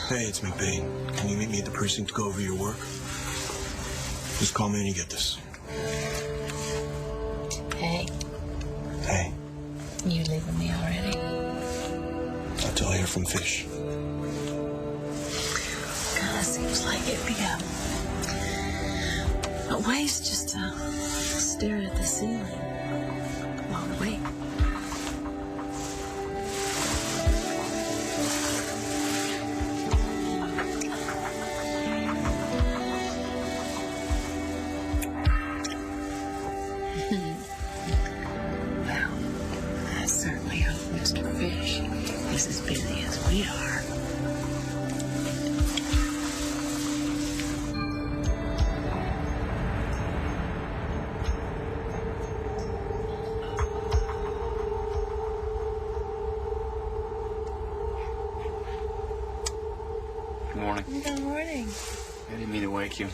Hey, it's McBain. Can you meet me at the precinct to go over your work? Just call me when you get this. Hey. Hey. You leaving me already? Until I hear from Fish. Kinda seems like it'd be a waste just to stare at the ceiling while we wait. Well, I certainly hope Mr. Fish is as busy as we are. Good morning. Good morning. I didn't mean to wake you.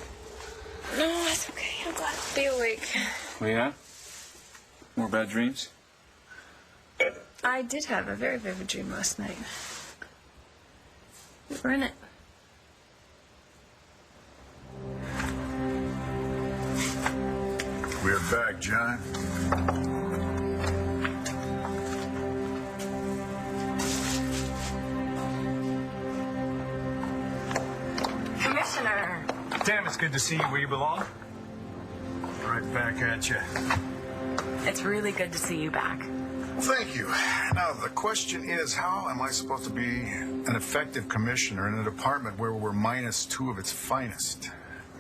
No, that's okay. I'm glad to be awake. Oh, yeah? More bad dreams? I did have a very vivid dream last night. We're in it. We're back, John. Commissioner. Damn, it's good to see you where you belong. Right back at you. It's really good to see you back. Thank you. Now, the question is, how am I supposed to be an effective commissioner in a department where we're minus two of its finest?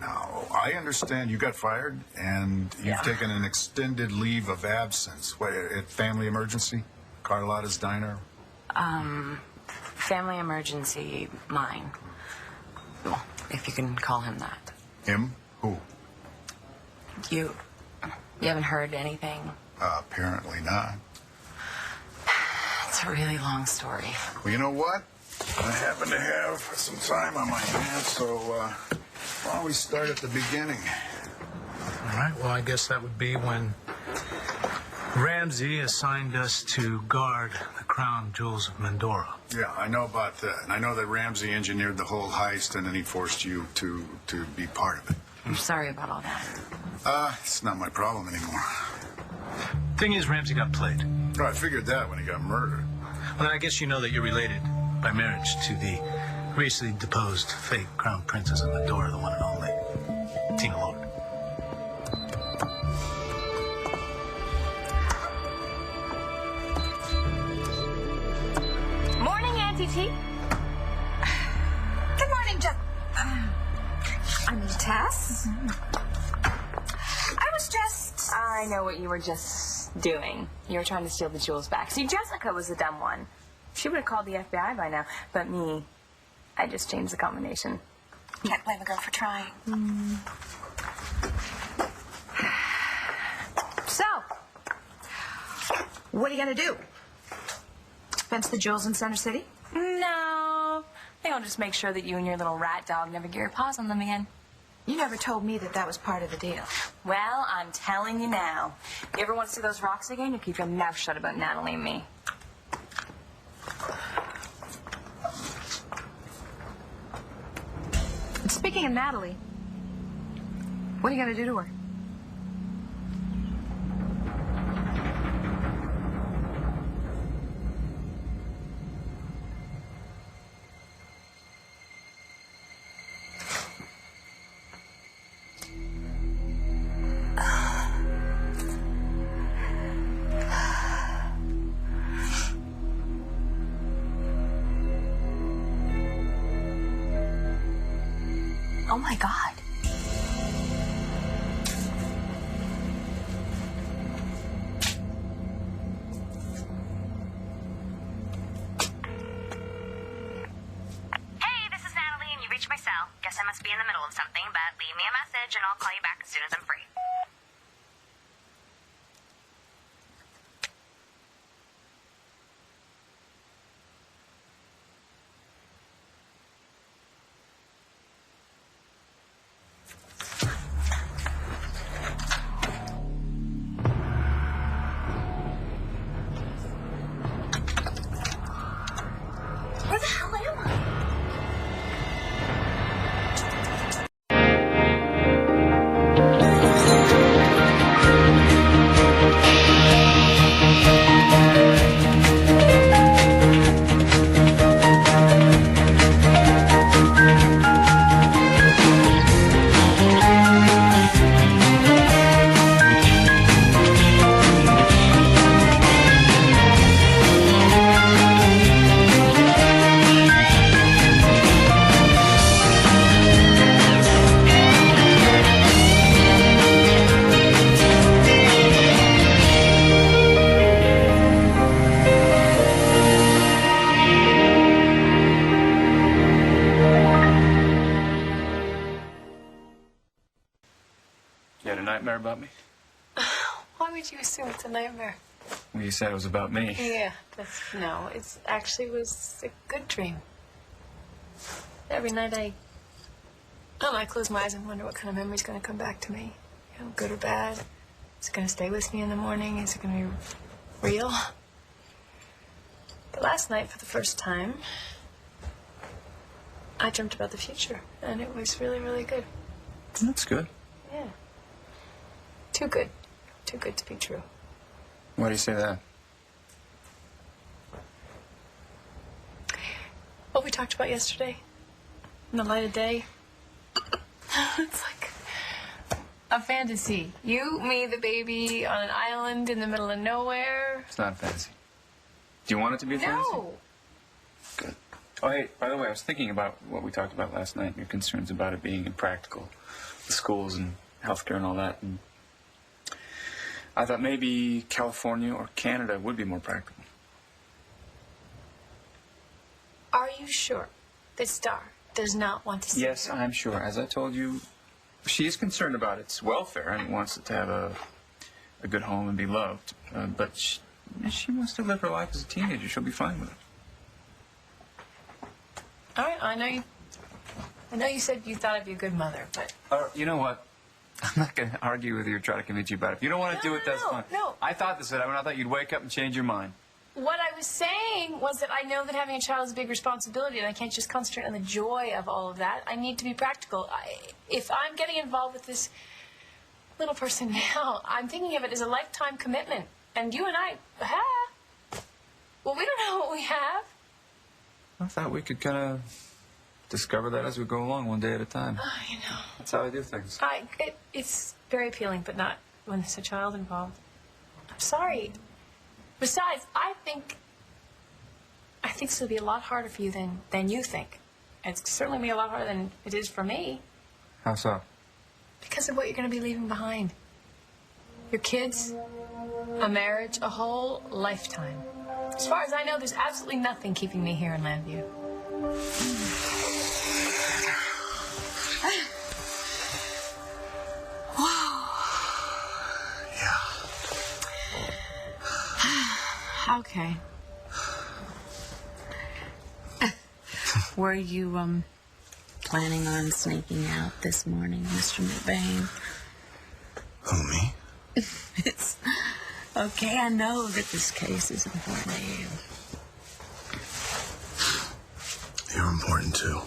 Now, I understand you got fired, and you've taken an extended leave of absence. What, a family emergency? Carlotta's Diner? Family emergency, mine. Well, if you can call him that. Him? Who? You haven't heard anything? Apparently not. It's a really long story. Well, you know what? I happen to have some time on my hands, so why don't we start at the beginning? All right, well, I guess that would be when Ramsey assigned us to guard the crown jewels of Mandora. Yeah, I know about that. And I know that Ramsey engineered the whole heist, and then he forced you to be part of it. I'm sorry about all that. It's not my problem anymore. Thing is, Ramsey got played. Oh, I figured that when he got murdered. Well, then I guess you know that you're related by marriage to the recently deposed fake crown princess of Mandora, the one and only Tina Lord. Morning, Auntie T. Good morning, I mean, Tess. I was just... I know what you were just doing. You were trying to steal the jewels back. See, Jessica was the dumb one. She would have called the FBI by now. But me, I just changed the combination. Can't blame a girl for trying. So, what are you going to do? Fence the jewels in Center City? No. I think I'll just make sure that you and your little rat dog never get your paws on them again. You never told me that was part of the deal. Well, I'm telling you now. You ever want to see those rocks again, you keep your mouth shut about Natalie and me. And speaking of Natalie, what are you going to do to her? Oh, my God. Hey, this is Natalie, and you reached my cell. Guess I must be in the middle of something, but leave me a message, and I'll call you back as soon as I'm free. Where the hell am I? did you assume it's a nightmare? Well, you said it was about me. Yeah, no, it's actually was a good dream. Every night I close my eyes and wonder what kind of memory's going to come back to me. You know, good or bad. Is it going to stay with me in the morning? Is it going to be real? But last night, for the first time, I dreamt about the future, and it was really, really good. That's good. Yeah. Too good. Too good to be true. Why do you say that? What we talked about yesterday, in the light of day. It's like a fantasy. You, me, the baby on an island in the middle of nowhere. It's not a fantasy. Do you want it to be a fantasy? No. Good. Oh, hey, by the way, I was thinking about what we talked about last night, your concerns about it being impractical, the schools and healthcare and all that. And I thought maybe California or Canada would be more practical. Are you sure that Star does not want to see Yes, her? I'm sure. As I told you, she is concerned about its welfare and wants it to have a good home and be loved. But she wants to live her life as a teenager. She'll be fine with it. All right, I know you said you thought I'd be a good mother, but... You know what? I'm not going to argue with you or try to convince you about it. If you don't want to do it, that's fine. No. I thought this, I thought you'd wake up and change your mind. What I was saying was that I know that having a child is a big responsibility, and I can't just concentrate on the joy of all of that. I need to be practical. If I'm getting involved with this little person now, I'm thinking of it as a lifetime commitment. And you and I well, we don't know what we have. I thought we could kind of discover that as we go along, one day at a time. Oh, you know. That's how I do things. It's very appealing, but not when there's a child involved. I'm sorry. Besides, I think this will be a lot harder for you than you think. It's certainly be a lot harder than it is for me. How so? Because of what you're going to be leaving behind. Your kids, a marriage, a whole lifetime. As far as I know, there's absolutely nothing keeping me here in Landview. Okay. Were you, planning on sneaking out this morning, Mr. McBain? Who, me? It's okay, I know that this case is important to you. You're important, too.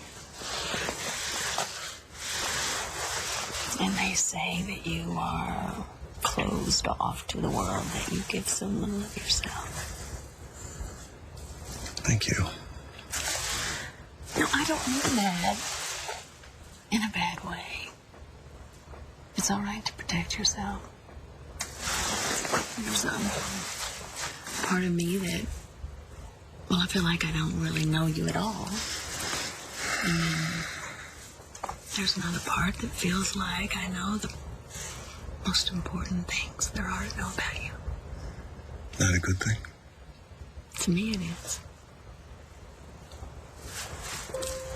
And they say that you are closed off to the world, that you give so little of yourself. Thank you. No, I don't mean that in a bad way. It's all right to protect yourself. There's part of me that, well, I feel like I don't really know you at all. And then there's another part that feels like I know the most important things there are to know about you. Not a good thing? To me, it is.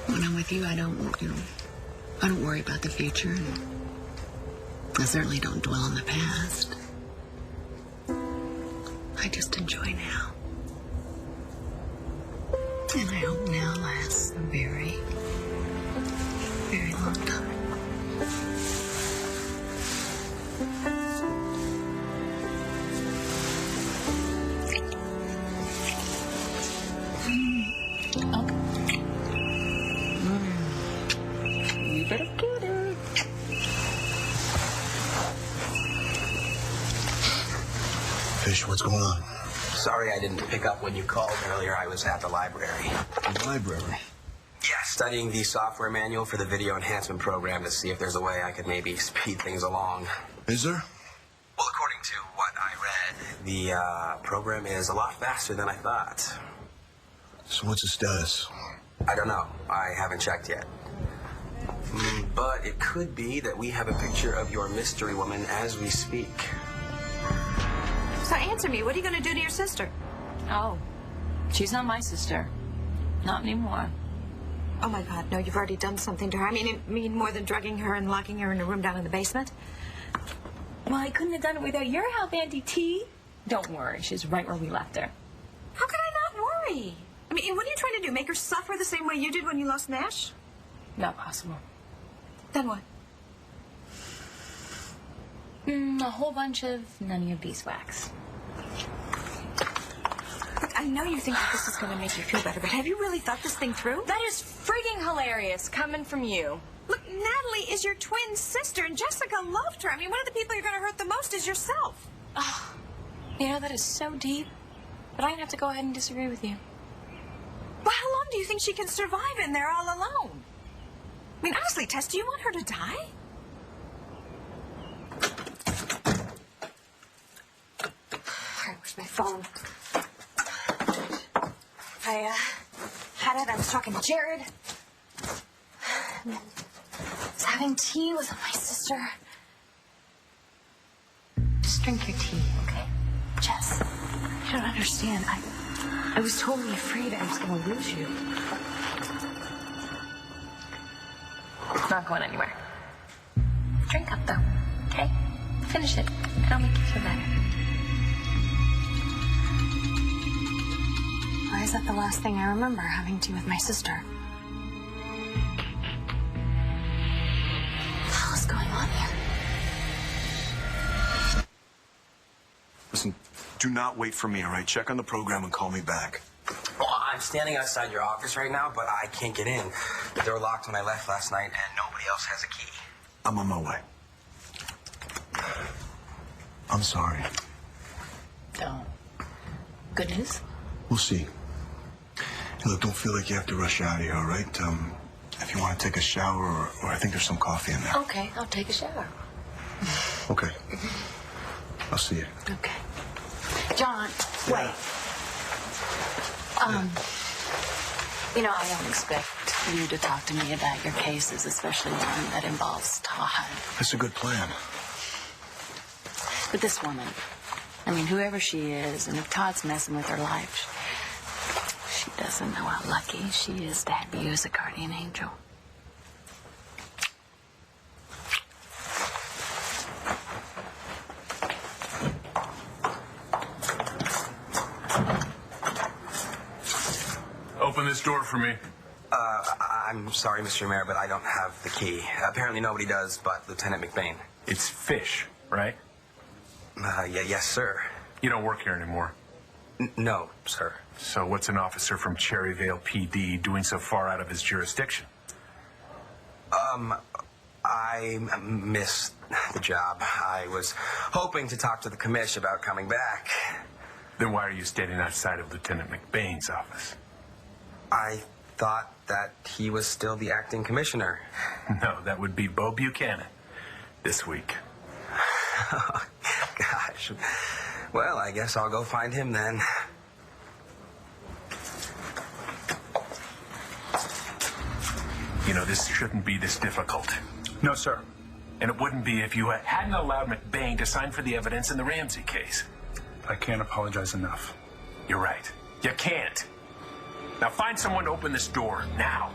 When I'm with you, I don't worry about the future, and I certainly don't dwell on the past. I just enjoy now. And I hope now lasts a very, very long time. You better get it. Fish, what's going on? Sorry I didn't pick up when you called earlier. I was at the library. The library? Yeah, studying the software manual for the video enhancement program to see if there's a way I could maybe speed things along. Is there? Well, according to what I read, the program is a lot faster than I thought. So what's the status? I don't know. I haven't checked yet. But it could be that we have a picture of your mystery woman as we speak. So answer me, what are you going to do to your sister? Oh, she's not my sister. Not anymore. Oh, my God, no, you've already done something to her. I mean more than drugging her and locking her in a room down in the basement? Well, I couldn't have done it without your help, Auntie T. Don't worry, she's right where we left her. How could I not worry? I mean, what are you trying to do? Make her suffer the same way you did when you lost Nash? Not possible. Then what? A whole bunch of none of your beeswax. Look, I know you think that this is going to make you feel better, but have you really thought this thing through? That is freaking hilarious coming from you. Look, Natalie is your twin sister, and Jessica loved her. I mean, one of the people you're going to hurt the most is yourself. Oh, you know, that is so deep. But I'm going to have to go ahead and disagree with you. Well, how long do you think she can survive in there all alone? I mean, honestly, Tess, do you want her to die? All right, where's my phone? I had it. I was talking to Jared. I was having tea with my sister. Just drink your tea, okay? Jess, you don't understand. I was totally afraid I was going to lose you. It's not going anywhere. Drink up, though, okay? Finish it, and I'll make you feel better. Why is that the last thing I remember, having tea with my sister? What the hell is going on here? Listen, do not wait for me, all right? Check on the program and call me back. Well, I'm standing outside your office right now, but I can't get in. The door locked when I left last night, and nobody else has a key. I'm on my way. I'm sorry. Don't. Good news? We'll see. Hey, look, don't feel like you have to rush out of here, all right? If you want to take a shower, or I think there's some coffee in there. Okay, I'll take a shower. Okay. I'll see you. Okay. John, wait. You know, I don't expect you to talk to me about your cases, especially one that involves Todd. That's a good plan. But this woman, I mean, whoever she is, and if Todd's messing with her life, she doesn't know how lucky she is to have you as a guardian angel. Open this door for me. I'm sorry, Mr. Mayor, but I don't have the key. Apparently nobody does but Lieutenant McBain. It's Fish, right? Yes, sir. You don't work here anymore. No, sir. So what's an officer from Cherryvale PD doing so far out of his jurisdiction? I missed the job. I was hoping to talk to the commish about coming back. Then why are you standing outside of Lieutenant McBain's office? I thought that he was still the acting commissioner. No, that would be Bo Buchanan this week. Oh, gosh. Well, I guess I'll go find him then. You know, this shouldn't be this difficult. No, sir. And it wouldn't be if you hadn't allowed McBain to sign for the evidence in the Ramsey case. I can't apologize enough. You're right. You can't. Now find someone to open this door, now.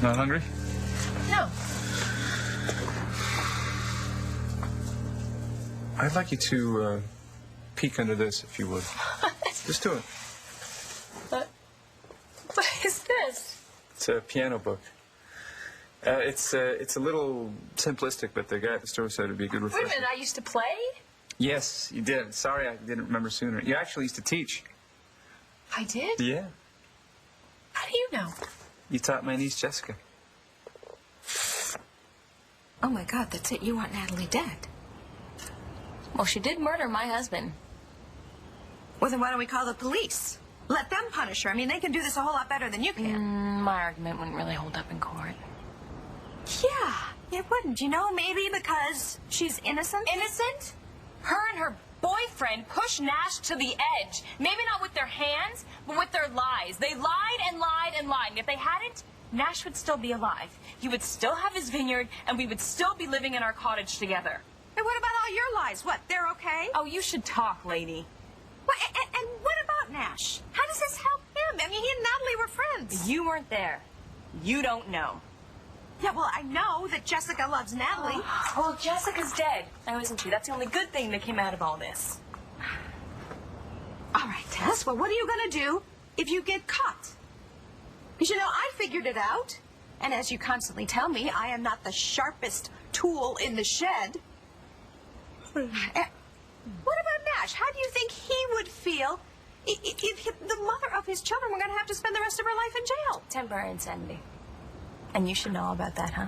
Not hungry? No. I'd like you to peek under this, if you would. Just do it. What is this? It's a piano book. It's a little simplistic, but the guy at the store said it'd be a good Wait a refresher. minute, I used to play? Yes, you did. Sorry I didn't remember sooner. You actually used to teach. I did? Yeah. How do you know? You taught my niece Jessica. Oh, my God, that's it. You want Natalie dead. Well, she did murder my husband. Well, then why don't we call the police? Let them punish her. I mean, they can do this a whole lot better than you can. My argument wouldn't really hold up in court. Yeah, it wouldn't. You know, maybe because she's innocent? Innocent? Her and her boyfriend pushed Nash to the edge. Maybe not with their hands, but with their lies. They lied and lied and lied. And if they hadn't, Nash would still be alive. He would still have his vineyard, and we would still be living in our cottage together. And what about all your lies? What, they're okay? Oh, you should talk, lady. What, and what about Nash? How does this help I mean, he and Natalie were friends. You weren't there. You don't know. Yeah, well, I know that Jessica loves Natalie. Well, Jessica's dead. I wasn't she. That's the only good thing that came out of all this. All right, Tess, well, what are you going to do if you get caught? Because, you know, I figured it out. And as you constantly tell me, I am not the sharpest tool in the shed. What about Nash? How do you think he would feel if the mother of his children were going to have to spend the rest of her life in jail? Temporary insanity. And you should know about that, huh?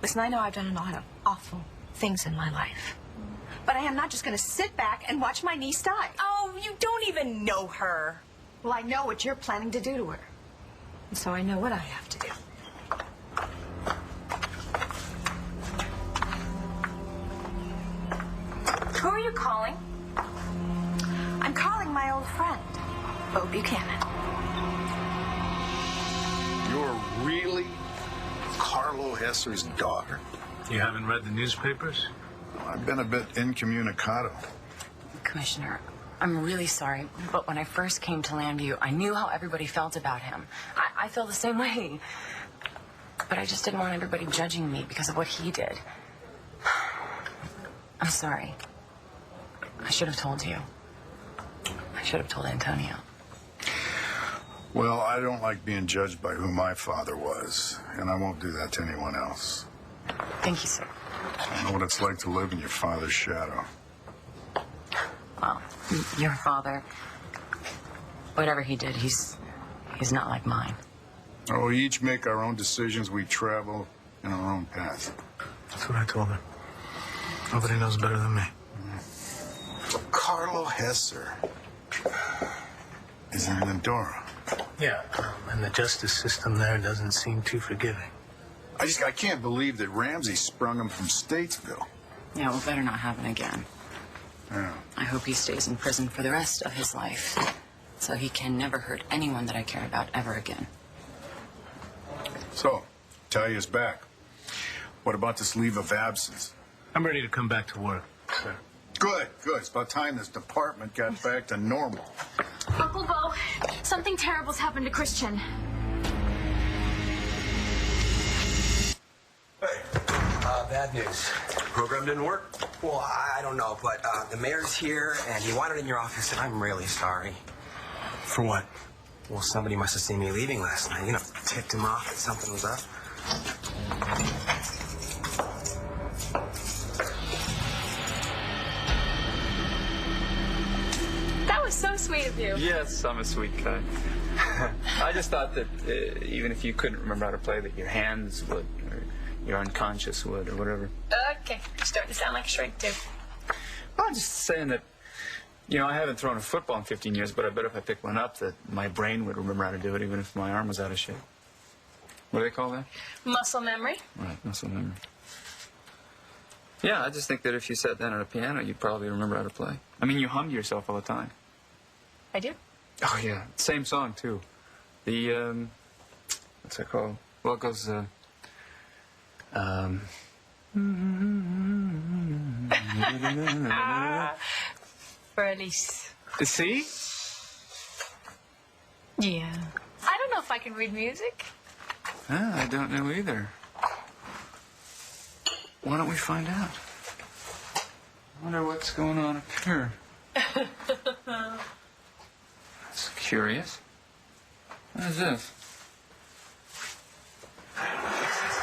Listen, I know I've done a lot of awful things in my life. But I am not just going to sit back and watch my niece die. Oh, you don't even know her. Well, I know what you're planning to do to her. And so I know what I have to do. Who are you calling? I'm calling my old friend, Bo Buchanan. You're really Carlo Hesser's daughter? You haven't read the newspapers? I've been a bit incommunicado. Commissioner, I'm really sorry, but when I first came to Landview, I knew how everybody felt about him. I feel the same way. But I just didn't want everybody judging me because of what he did. I'm sorry. I should have told you. I should have told Antonio. Well, I don't like being judged by who my father was, and I won't do that to anyone else. Thank you, sir. I know what it's like to live in your father's shadow. Well, your father, whatever he did, he's not like mine. Oh, we each make our own decisions. We travel in our own path. That's what I told her. Nobody knows better than me. Carlo Hesser is in Medora. Yeah, and the justice system there doesn't seem too forgiving. I can't believe that Ramsey sprung him from Statesville. Yeah, well, better not happen again. Yeah. I hope he stays in prison for the rest of his life, so he can never hurt anyone that I care about ever again. So, Talia's back. What about this leave of absence? I'm ready to come back to work, sir. Good, good. It's about time this department got back to normal. Uncle Bo, something terrible's happened to Christian. Hey, bad news. Program didn't work? Well, I don't know, but the mayor's here, and he wanted it in your office, and I'm really sorry. For what? Well, somebody must have seen me leaving last night. You know, tipped him off that something was up. That was so sweet of you. Yes, I'm a sweet guy. I just thought that even if you couldn't remember how to play, that your hands would, or your unconscious would, or whatever. Okay, you're starting to sound like a shrink, too. Well, I'm just saying that, you know, I haven't thrown a football in 15 years, but I bet if I picked one up that my brain would remember how to do it, even if my arm was out of shape. What do they call that? Muscle memory. Right, muscle memory. Yeah, I just think that if you sat down at a piano, you'd probably remember how to play. I mean, you hum to yourself all the time. I do. Oh, yeah. Same song, too. The, what's that called? Well, it goes, For Elise. See? Yeah. I don't know if I can read music. I don't know either. Why don't we find out? I wonder what's going on up here. That's curious. What is this?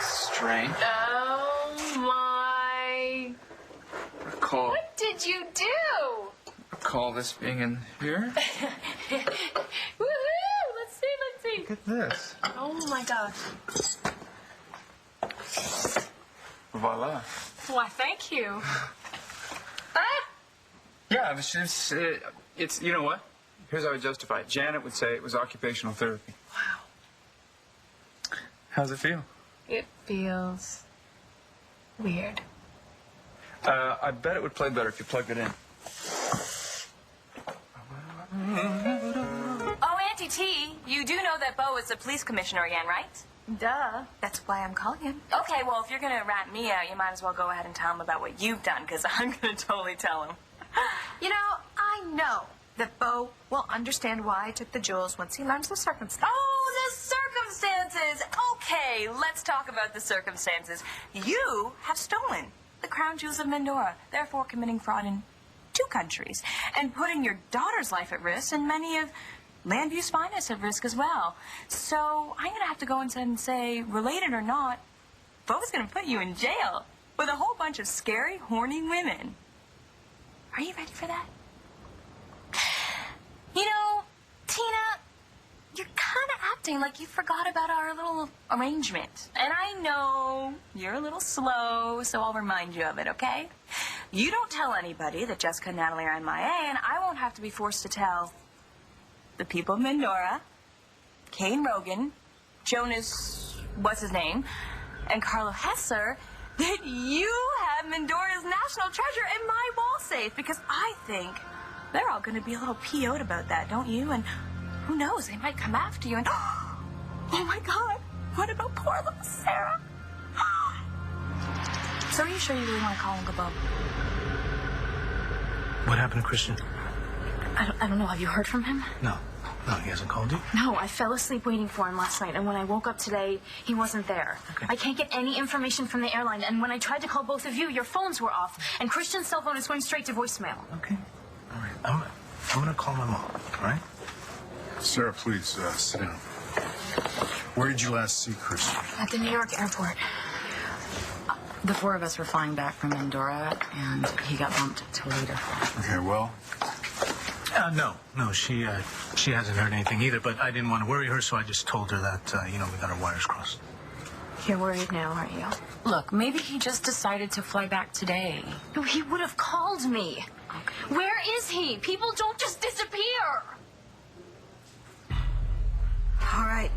Strange. Oh, my. Recall. What did you do? Recall this being in here. Woohoo! Let's see. Look at this. Oh, my gosh. Voila. Why, thank you. Yeah, it was just, it's, you know what? Here's how I justify it. Janet would say it was occupational therapy. Wow. How's it feel? It feels weird. I bet it would play better if you plugged it in. Oh, Auntie T, you do know that Bo is the police commissioner again, right? Duh. That's why I'm calling him. Okay, well, if you're going to rat me out, you might as well go ahead and tell him about what you've done, because I'm going to totally tell him. You know, I know that Bo will understand why I took the jewels once he learns the circumstances. Oh, the circumstances! Okay, let's talk about the circumstances. You have stolen the crown jewels of Mendora, therefore committing fraud in 2 countries, and putting your daughter's life at risk and many of Landview's finest at risk as well. So I'm going to have to go inside and say, related or not, Bo's going to put you in jail with a whole bunch of scary, horny women. Are you ready for that? You know, Tina, you're kind of acting like you forgot about our little arrangement. And I know you're a little slow, so I'll remind you of it, okay? You don't tell anybody that Jessica and Natalie are MIA, and I won't have to be forced to tell the people of Mendora, Kane Rogan, Jonas, what's his name, and Carlo Hesser that you have Mendora's national treasure in my wall safe, because I think they're all going to be a little PO'd about that, don't you? And who knows, they might come after you and, oh my God, what about poor little Sarah? So are you sure you really want to call Uncle Bo? What happened to Christian? I don't know. Have you heard from him? No, he hasn't called you? No, I fell asleep waiting for him last night, and when I woke up today, he wasn't there. Okay. I can't get any information from the airline, and when I tried to call both of you, your phones were off, and Christian's cell phone is going straight to voicemail. Okay. All right. I'm going to call my mom, all right? Sarah, please, sit down. Where did you last see Christian? At the New York airport. The 4 of us were flying back from Mendora, and he got bumped to a later flight. Okay, well, No, she hasn't heard anything either, but I didn't want to worry her, so I just told her that, we got our wires crossed. You're worried now, aren't you? Look, maybe he just decided to fly back today. No, he would have called me. Okay. Where is he? People don't just disappear. All right.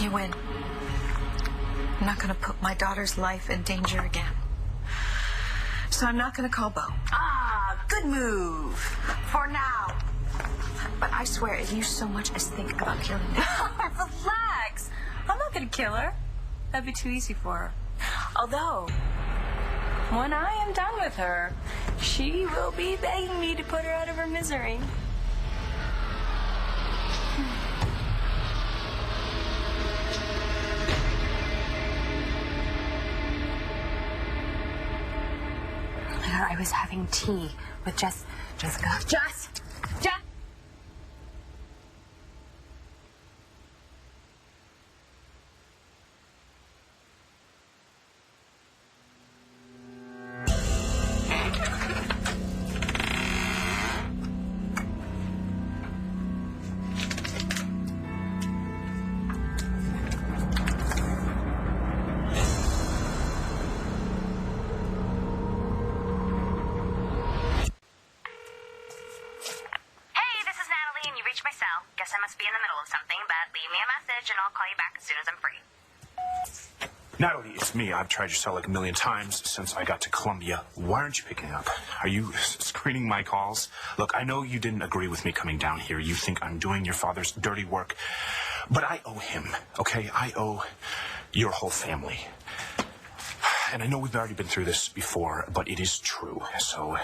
You win. I'm not going to put my daughter's life in danger again. So I'm not going to call Bo. Ah, good move. For now. But I swear, if you so much as think about killing me. Relax. I'm not going to kill her. That'd be too easy for her. Although, when I am done with her, she will be begging me to put her out of her misery. I was having tea with Jessica. Jess! Guess I must be in the middle of something, but leave me a message and I'll call you back as soon as I'm free. Natalie, it's me. I've tried your cell like a million times since I got to Columbia. Why aren't you picking up? Are you screening my calls? Look, I know you didn't agree with me coming down here. You think I'm doing your father's dirty work. But I owe him, okay? I owe your whole family. And I know we've already been through this before, but it is true. So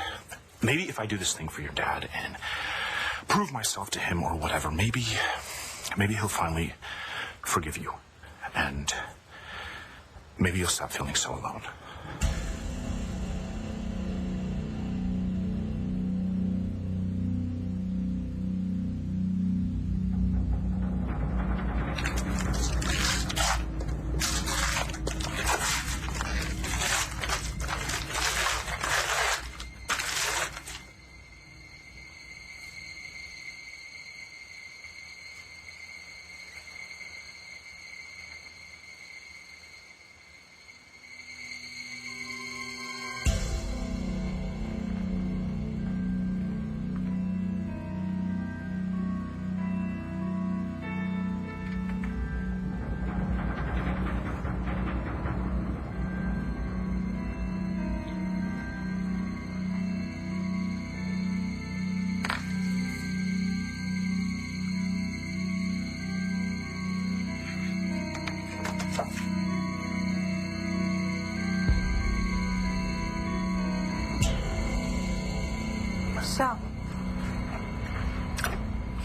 maybe if I do this thing for your dad and prove myself to him or whatever, maybe he'll finally forgive you. And maybe you'll stop feeling so alone.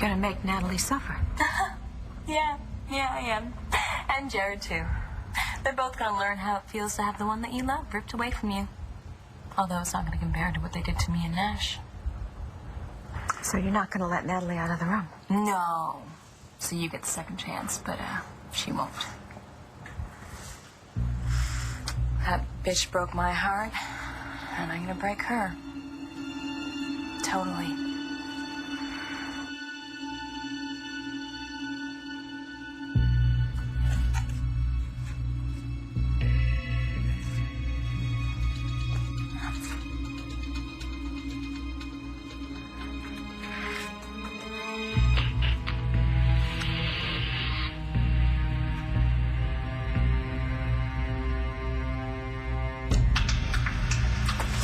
gonna make Natalie suffer. Yeah, I am. And Jared, too. They're both gonna learn how it feels to have the one that you love ripped away from you. Although it's not gonna compare to what they did to me and Nash. So you're not gonna let Natalie out of the room? No. So you get the second chance, but she won't. That bitch broke my heart, and I'm gonna break her. Totally.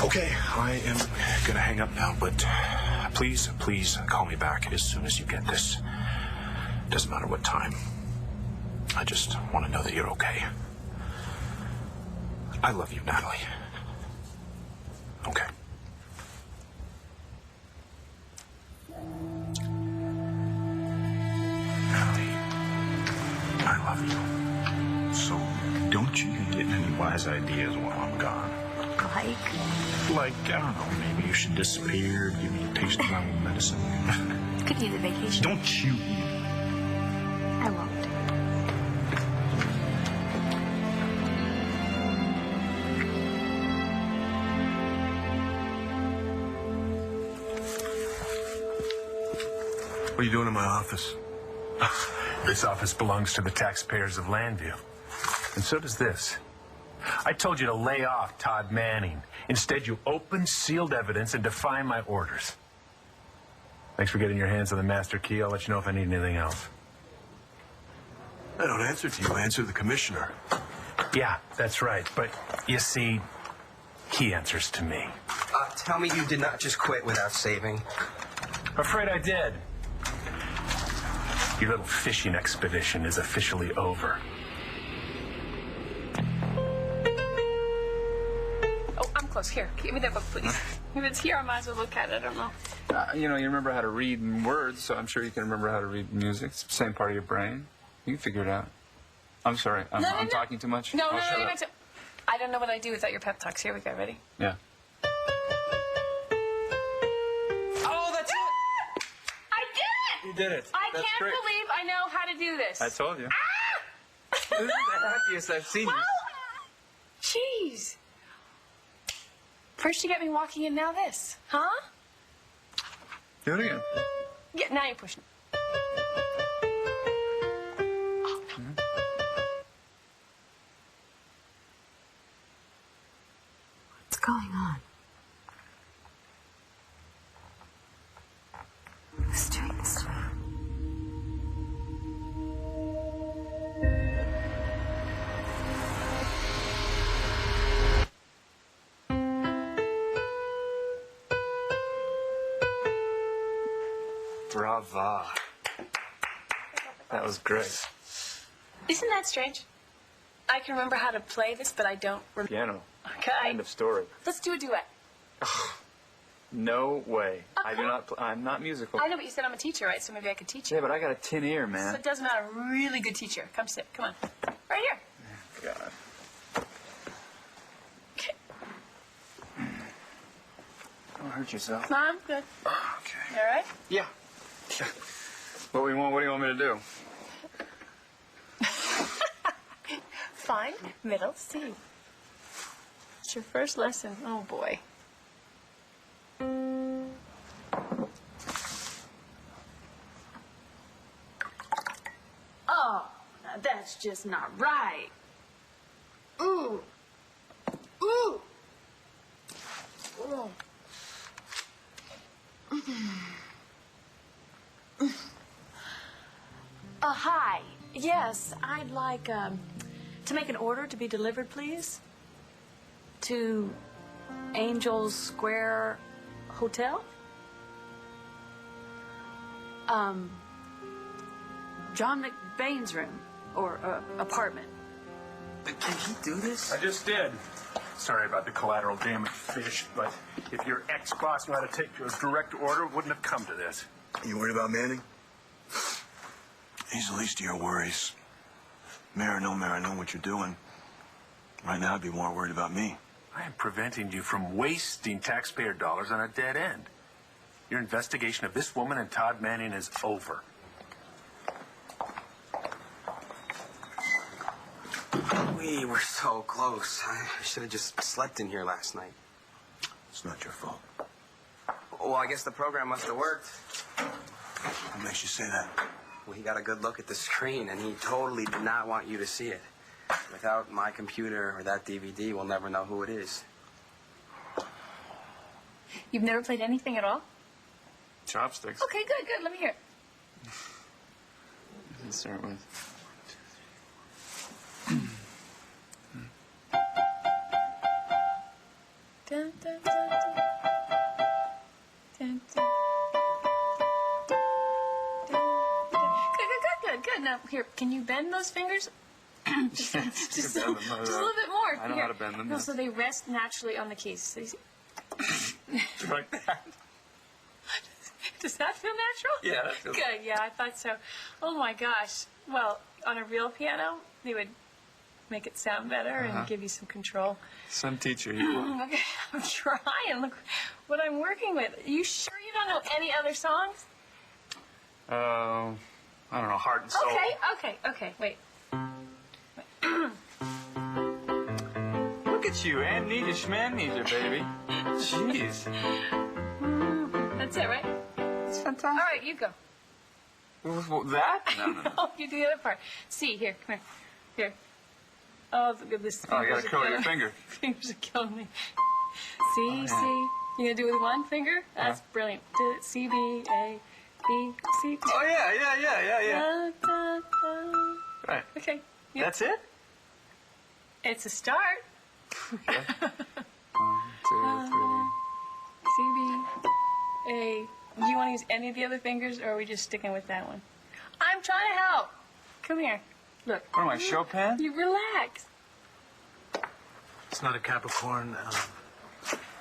Okay, I am gonna hang up now, but please call me back as soon as you get this. Doesn't matter what time. I just want to know that you're okay. I love you, Natalie. Okay. Natalie, I love you. So, don't you be getting any wise ideas while I'm gone. Like, I don't know, maybe you should disappear, give me a taste of my own medicine. Could need a vacation. Don't you? I won't. What are you doing in my office? This office belongs to the taxpayers of Landview. And so does this. I told you to lay off Todd Manning. Instead, you opened sealed evidence and defy my orders. Thanks for getting your hands on the master key. I'll let you know if I need anything else. I don't answer to you. I answer to the commissioner. Yeah, that's right. But you see, he answers to me. Tell me you did not just quit without saving. Afraid I did. Your little fishing expedition is officially over. Close. Here, give me that book, please. If it's here, I might as well look at it. I don't know. You remember how to read in words, so I'm sure you can remember how to read music. It's the same part of your brain. You can figure it out. I'm sorry. I'm talking too much. No, I don't know what I do without your pep talks. Here we go. Ready? Yeah. Oh, that's it! I did it! You did it. I That's can't great. believe I know how to do this. I told you. Ah! This is the happiest I've seen you. Jeez. First you get me walking in, now this. Huh? Do it again. Yeah, now you're pushing. What's going on? The streets. Brava. That was great. Isn't that strange? I can remember how to play this, but I don't remember. Piano. Okay. End of story. Let's do a duet. No way. I do not. I'm not musical. I know, but you said I'm a teacher, right? So maybe I could teach you. Yeah, but I got a tin ear, So man. it doesn't matter. Really good teacher. Come sit. Come on. Right here. God. Okay. Don't hurt yourself. No, I'm good. Okay. You all right? Yeah. What do you want me to do? Find middle C. It's your first lesson. Oh, boy. Oh, now that's just not right. Ooh. Ooh. Ooh. Hi. Yes, I'd like to make an order to be delivered, please. To Angels Square Hotel. John McBain's room or apartment. Can he do this? I just did. Sorry about the collateral damage, Fish, but if your ex-boss knew how to take your direct order, it wouldn't have come to this. You worried about Manning? He's the least of your worries. Mayor or no mayor, I know what you're doing. Right now, I'd be more worried about me. I am preventing you from wasting taxpayer dollars on a dead end. Your investigation of this woman and Todd Manning is over. We were so close. I should have just slept in here last night. It's not your fault. Well, I guess the program must have worked. What makes you say that? Well, he got a good look at the screen, and he totally did not want you to see it. Without my computer or that DVD, we'll never know who it is. You've never played anything at all? Chopsticks. Okay, good, good. Let me hear it. Let's start with. Dun, dun, dun, dun. Dun, dun. Good. Now, here, can you bend those fingers? just a little bit more. I know how to bend them. No, so they rest naturally on the keys. Like that. Does that feel natural? Yeah, that feels good. Yeah, I thought so. Oh my gosh. Well, on a real piano, they would make it sound better and give you some control. Some teacher. You Okay, I'm trying. Look what I'm working with. Are you sure you don't know any other songs? I don't know, Heart and Soul. Okay. Wait. Look at you, amnesia schmamnesia, baby. Jeez. That's it, right? It's fantastic. All right, you go. That? No. No, you do the other part. See, here, come here. Here. Oh, look at this. Oh, I gotta curl your finger. Fingers are killing me. See. You gonna do it with one finger? That's brilliant. C, B, A, B, C. Oh, yeah. Da, da, da. Right. Okay. Yep. That's it? It's a start. Okay. 1, 2, 3. C, B, A. Do you want to use any of the other fingers, or are we just sticking with that one? I'm trying to help. Come here. Look. What am I, Chopin? You relax. It's not a Capricorn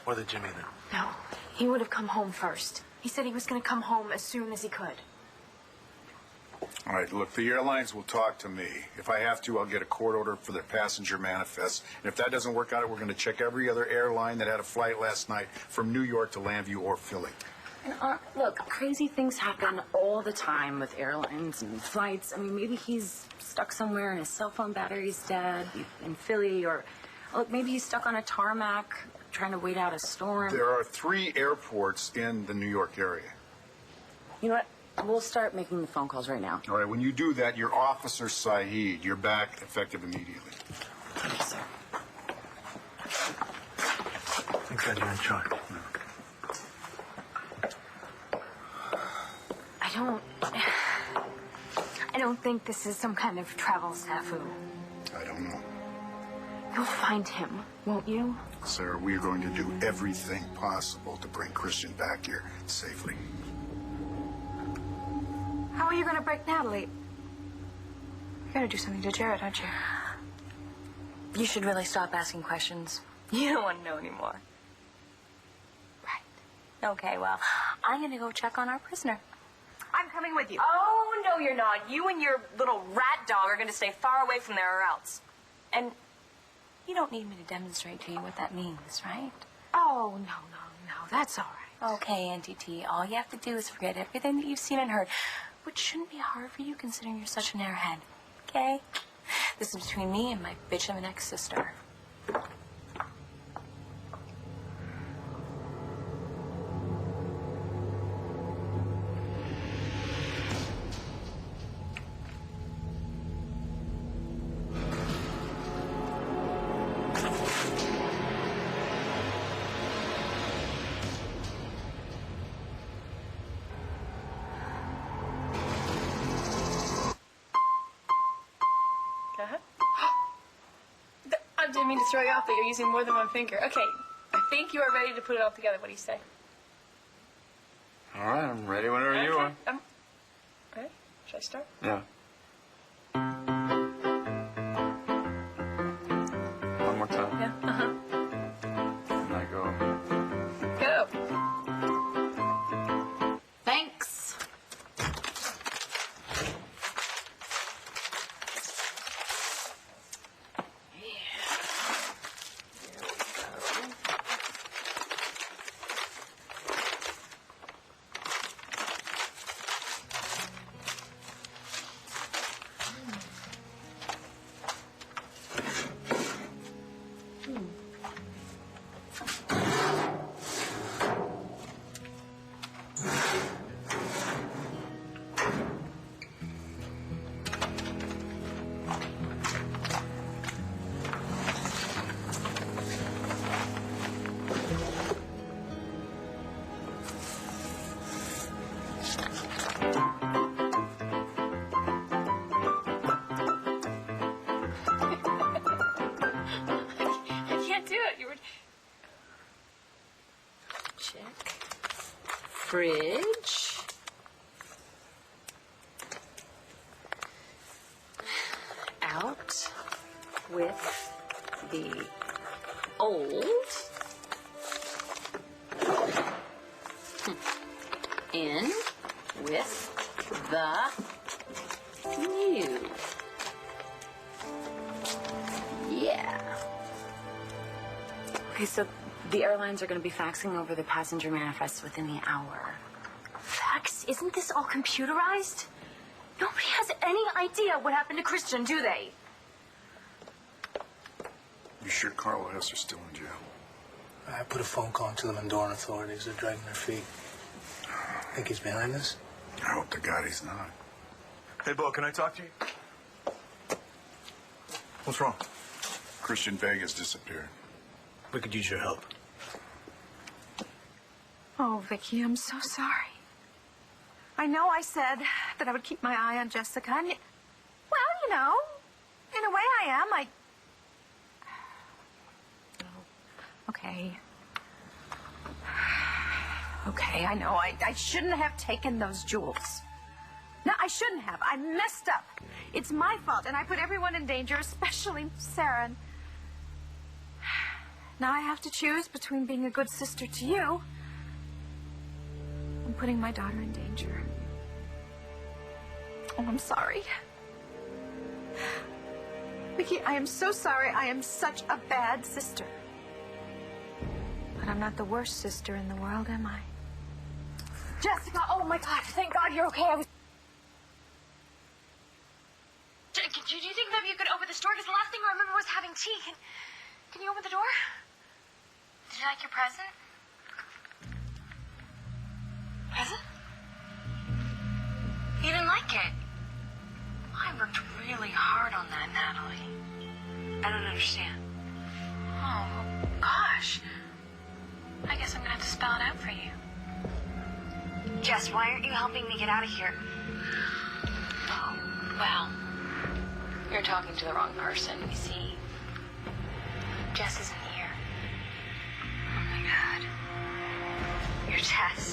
or the Jimmy then. No, he would have come home first. He said he was going to come home as soon as he could. All right, look, the airlines will talk to me. If I have to, I'll get a court order for their passenger manifest. And if that doesn't work out, we're going to check every other airline that had a flight last night from New York to Llanview or Philly. And, look, crazy things happen all the time with airlines and flights. I mean, maybe he's stuck somewhere and his cell phone battery's dead in Philly, or look, maybe he's stuck on a tarmac trying to wait out a storm. There are 3 airports in the New York area. You know what? We'll start making the phone calls right now. All right, when you do that, you're Officer Saeed. You're back effective immediately. Yes, sir. Thank God you're in charge. I don't think this is some kind of travel snafu. I don't know. You'll find him, won't you? Sarah, we are going to do everything possible to bring Christian back here safely. How are you going to break Natalie? You're going to do something to Jared, aren't you? You should really stop asking questions. You don't want to know anymore. Right. Okay, well, I'm going to go check on our prisoner. I'm coming with you. Oh, no, you're not. You and your little rat dog are going to stay far away from there or else. And you don't need me to demonstrate to you what that means, right? Oh, no. That's all right. Okay, Auntie T, all you have to do is forget everything that you've seen and heard, which shouldn't be hard for you considering you're such an airhead, okay? This is between me and my bitch of an ex-sister. I didn't mean to throw you off, but you're using more than one finger. Okay, I think you are ready to put it all together. What do you say? All right, I'm ready whenever you are. Ready? Should I start? Yeah. One more time. Yeah. And I go. Go. Thanks. fridge. Out with the old. In with the new. Yeah. Okay, so the airlines are going to be faxing over the passenger manifests within the hour. Fax? Isn't this all computerized? Nobody has any idea what happened to Christian, do they? You sure Carl Hess are still in jail? I put a phone call to the Mendoran authorities. They're dragging their feet. Think he's behind this? I hope to God he's not. Hey, Bo, can I talk to you? What's wrong? Christian Vegas disappeared. We could use your help. Oh, Vicky, I'm so sorry. I know I said that I would keep my eye on Jessica, and well, you know, in a way I am. Okay. Okay, I know. I shouldn't have taken those jewels. No, I shouldn't have. I messed up. It's my fault, and I put everyone in danger, especially Sarah. And now I have to choose between being a good sister to you and putting my daughter in danger. Oh, I'm sorry. Vicky, I am so sorry. I am such a bad sister. But I'm not the worst sister in the world, am I? Jessica, oh my God, thank God you're okay. Do you think maybe you could open this door? Because the last thing I remember was having tea. Can you open the door? Did you like your present? Present? You didn't like it? I worked really hard on that, Natalie. I don't understand. Oh, gosh. I guess I'm gonna have to spell it out for you. Jess, why aren't you helping me get out of here? Oh, well, you're talking to the wrong person, you see. Jess isn't here. Oh my God. You're Jess.